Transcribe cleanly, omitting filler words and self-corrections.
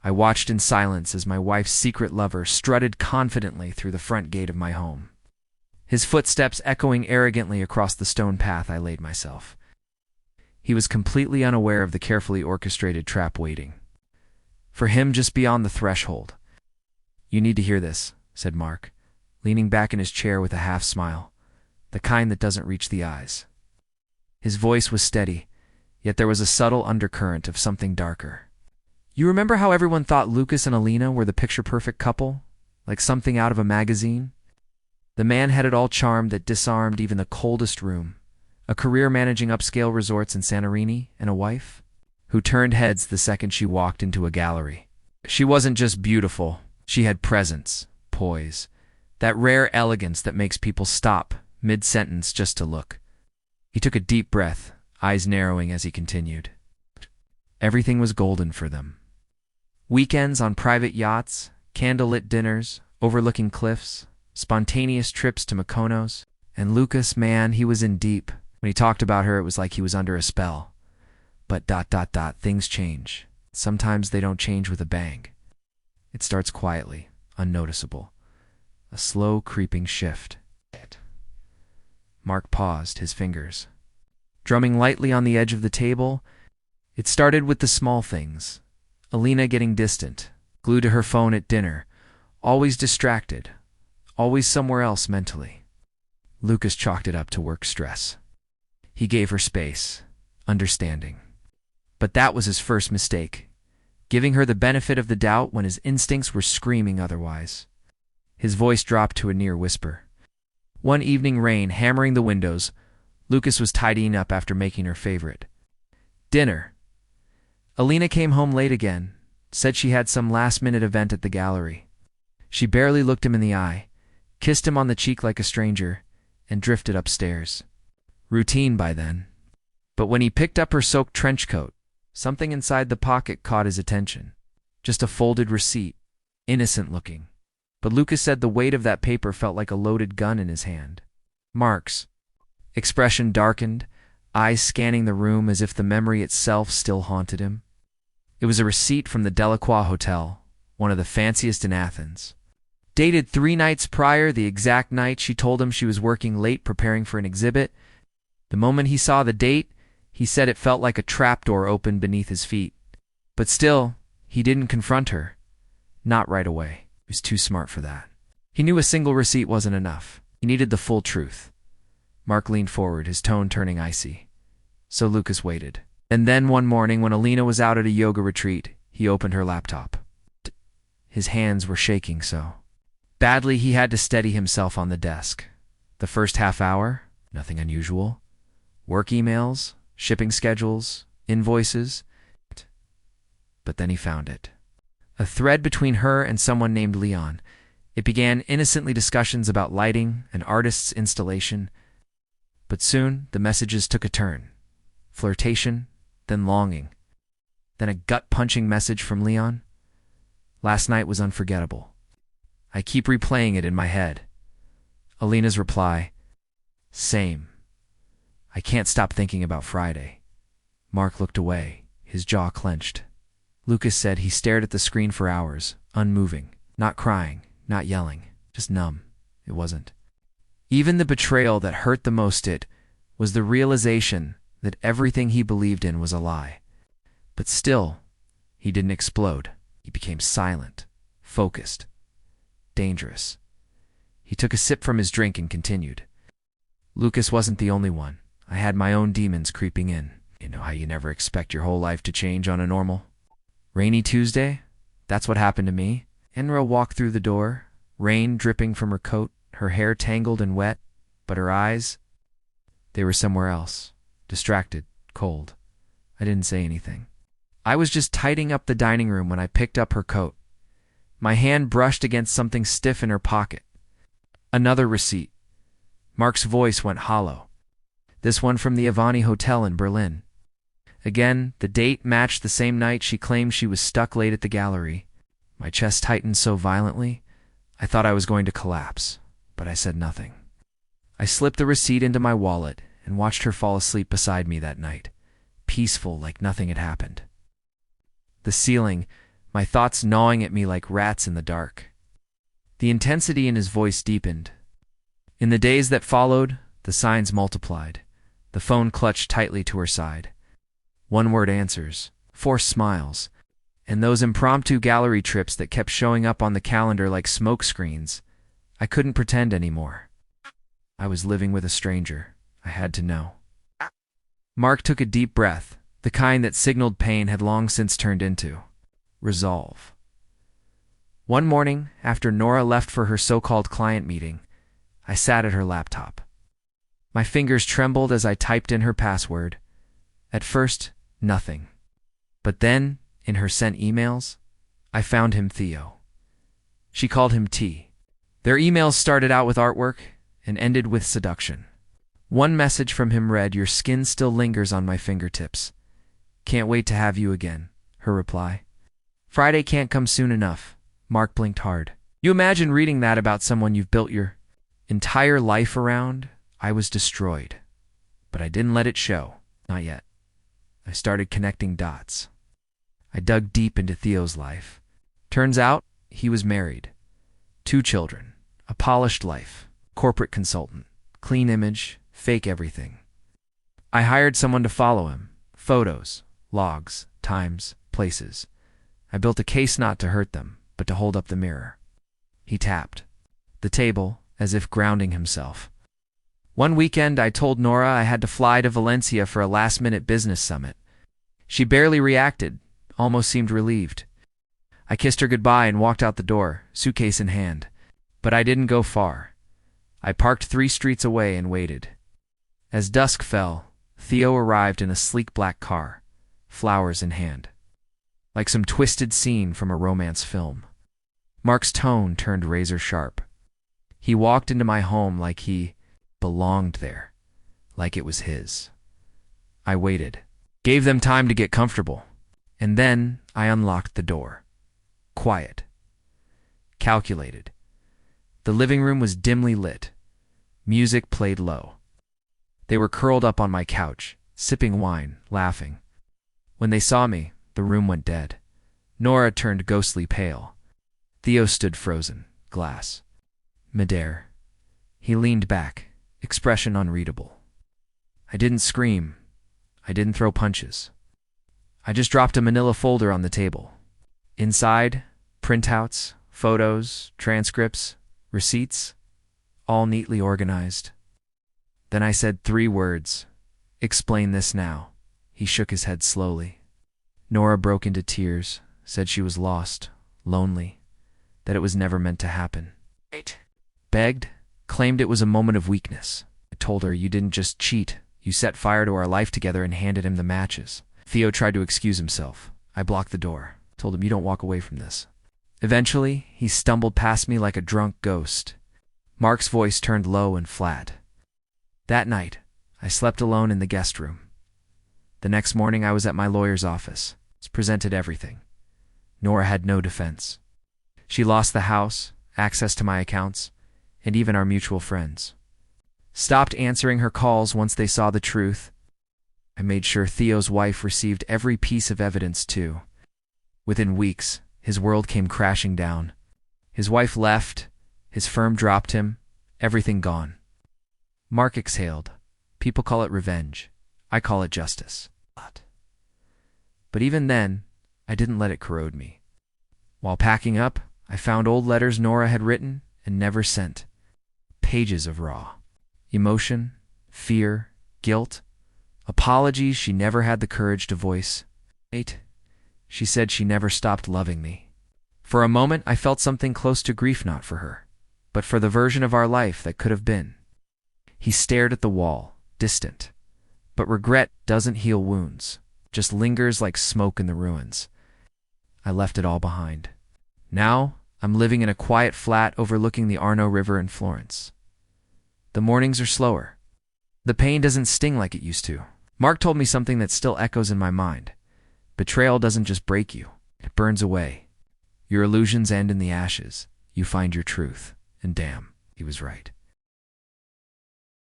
I watched in silence as my wife's secret lover strutted confidently through the front gate of my home, his footsteps echoing arrogantly across the stone path I laid myself. He was completely unaware of the carefully orchestrated trap waiting for him just beyond the threshold. "You need to hear this," said Mark, leaning back in his chair with a half-smile, the kind that doesn't reach the eyes. His voice was steady, yet there was a subtle undercurrent of something darker. "You remember how everyone thought Lucas and Alina were the picture-perfect couple? Like something out of a magazine? The man had it all charmed that disarmed even the coldest room. A career managing upscale resorts in Santorini, and a wife who turned heads the second she walked into a gallery. She wasn't just beautiful, she had presence, poise, that rare elegance that makes people stop mid-sentence just to look." He took a deep breath, eyes narrowing as he continued. Everything was golden for them. Weekends on private yachts, candlelit dinners, overlooking cliffs, spontaneous trips to Mykonos. And Lucas, man, he was in deep. When he talked about her, it was like he was under a spell. But ... things change. Sometimes they don't change with a bang. It starts quietly, unnoticeable. A slow, creeping shift. Mark paused, his fingers drumming lightly on the edge of the table. It started with the small things. Alina getting distant, glued to her phone at dinner, always distracted, always somewhere else mentally. Lucas chalked it up to work stress. He gave her space, understanding. But that was his first mistake, giving her the benefit of the doubt when his instincts were screaming otherwise. His voice dropped to a near whisper. One evening, rain hammering the windows, Lucas was tidying up after making her favorite dinner. Alina came home late again, said she had some last-minute event at the gallery. She barely looked him in the eye, kissed him on the cheek like a stranger, and drifted upstairs. Routine by then. But when he picked up her soaked trench coat, something inside the pocket caught his attention. Just a folded receipt, innocent-looking. But Lucas said the weight of that paper felt like a loaded gun in his hand. Mark's expression darkened, eyes scanning the room as if the memory itself still haunted him. It was a receipt from the Delacroix Hotel, one of the fanciest in Athens. Dated 3 nights prior, the exact night she told him she was working late preparing for an exhibit. The moment he saw the date, he said it felt like a trapdoor opened beneath his feet. But still, he didn't confront her. Not right away. He was too smart for that. He knew a single receipt wasn't enough. He needed the full truth. Mark leaned forward, his tone turning icy. So Lucas waited. And then one morning, when Alina was out at a yoga retreat, he opened her laptop. His hands were shaking so badly he had to steady himself on the desk. The first half hour, nothing unusual. Work emails, shipping schedules, invoices. But then he found it. A thread between her and someone named Leon. It began innocently discussions about lighting, an artist's installation. But soon the messages took a turn. Flirtation, then longing. Then a gut-punching message from Leon. Last night was unforgettable. I keep replaying it in my head. Alina's reply. Same. I can't stop thinking about Friday. Mark looked away, his jaw clenched. Lucas said he stared at the screen for hours, unmoving, not crying, not yelling, just numb. It wasn't. Even the betrayal that hurt the most was the realization that everything he believed in was a lie. But still, he didn't explode. He became silent, focused, dangerous. He took a sip from his drink and continued. Lucas wasn't the only one. I had my own demons creeping in. You know how you never expect your whole life to change on a normal? Rainy Tuesday? That's what happened to me. Enra walked through the door, rain dripping from her coat, her hair tangled and wet, but her eyes, they were somewhere else, distracted, cold. I didn't say anything. I was just tidying up the dining room when I picked up her coat. My hand brushed against something stiff in her pocket. Another receipt. Mark's voice went hollow. This one from the Avani Hotel in Berlin. Again, the date matched the same night she claimed she was stuck late at the gallery. My chest tightened so violently, I thought I was going to collapse, but I said nothing. I slipped the receipt into my wallet and watched her fall asleep beside me that night, peaceful like nothing had happened. The ceiling, my thoughts gnawing at me like rats in the dark. The intensity in his voice deepened. In the days that followed, the signs multiplied. The phone clutched tightly to her side. One-word answers, forced smiles, and those impromptu gallery trips that kept showing up on the calendar like smoke screens. I couldn't pretend anymore. I was living with a stranger. I had to know. Mark took a deep breath, the kind that signaled pain had long since turned into resolve. One morning, after Nora left for her so-called client meeting, I sat at her laptop. My fingers trembled as I typed in her password. At first, nothing. But then, in her sent emails, I found him Theo. She called him T. Their emails started out with artwork and ended with seduction. One message from him read, "Your skin still lingers on my fingertips. Can't wait to have you again," her reply. "Friday can't come soon enough." Mark blinked hard. You imagine reading that about someone you've built your entire life around? I was destroyed. But I didn't let it show. Not yet. I started connecting dots. I dug deep into Theo's life. Turns out, he was married. 2 children. A polished life. Corporate consultant. Clean image. Fake everything. I hired someone to follow him. Photos. Logs. Times. Places. I built a case not to hurt them, but to hold up the mirror. He tapped the table, as if grounding himself. One weekend, I told Nora I had to fly to Valencia for a last-minute business summit. She barely reacted, almost seemed relieved. I kissed her goodbye and walked out the door, suitcase in hand. But I didn't go far. I parked 3 streets away and waited. As dusk fell, Theo arrived in a sleek black car, flowers in hand. Like some twisted scene from a romance film. Mark's tone turned razor sharp. He walked into my home like he belonged there, like it was his. I waited, gave them time to get comfortable, and then I unlocked the door. Quiet. Calculated. The living room was dimly lit. Music played low. They were curled up on my couch, sipping wine, laughing. When they saw me, the room went dead. Nora turned ghostly pale. Theo stood frozen, glass. Midair. He leaned back, expression unreadable. I didn't scream. I didn't throw punches. I just dropped a manila folder on the table. Inside, printouts, photos, transcripts, receipts, all neatly organized. Then I said 3 words. "Explain this now." He shook his head slowly. Nora broke into tears, said she was lost, lonely, that it was never meant to happen. Begged, claimed it was a moment of weakness. I told her, "You didn't just cheat. You set fire to our life together and handed him the matches." Theo tried to excuse himself. I blocked the door, told him, "You don't walk away from this." Eventually, he stumbled past me like a drunk ghost. Mark's voice turned low and flat. That night, I slept alone in the guest room. The next morning, I was at my lawyer's office. Presented everything. Nora had no defense. She lost the house, access to my accounts, and even our mutual friends. Stopped answering her calls once they saw the truth. I made sure Theo's wife received every piece of evidence, too. Within weeks, his world came crashing down. His wife left, his firm dropped him, everything gone. Mark exhaled. People call it revenge. I call it justice. But even then, I didn't let it corrode me. While packing up, I found old letters Nora had written and never sent. Pages of raw emotion, fear, guilt, apologies she never had the courage to voice. She said she never stopped loving me. For a moment, I felt something close to grief, not for her, but for the version of our life that could have been. He stared at the wall, distant. But regret doesn't heal wounds, just lingers like smoke in the ruins. I left it all behind. Now, I'm living in a quiet flat overlooking the Arno River in Florence. The mornings are slower. The pain doesn't sting like it used to. Mark told me something that still echoes in my mind. Betrayal doesn't just break you, it burns away. Your illusions end in the ashes. You find your truth. And damn, he was right.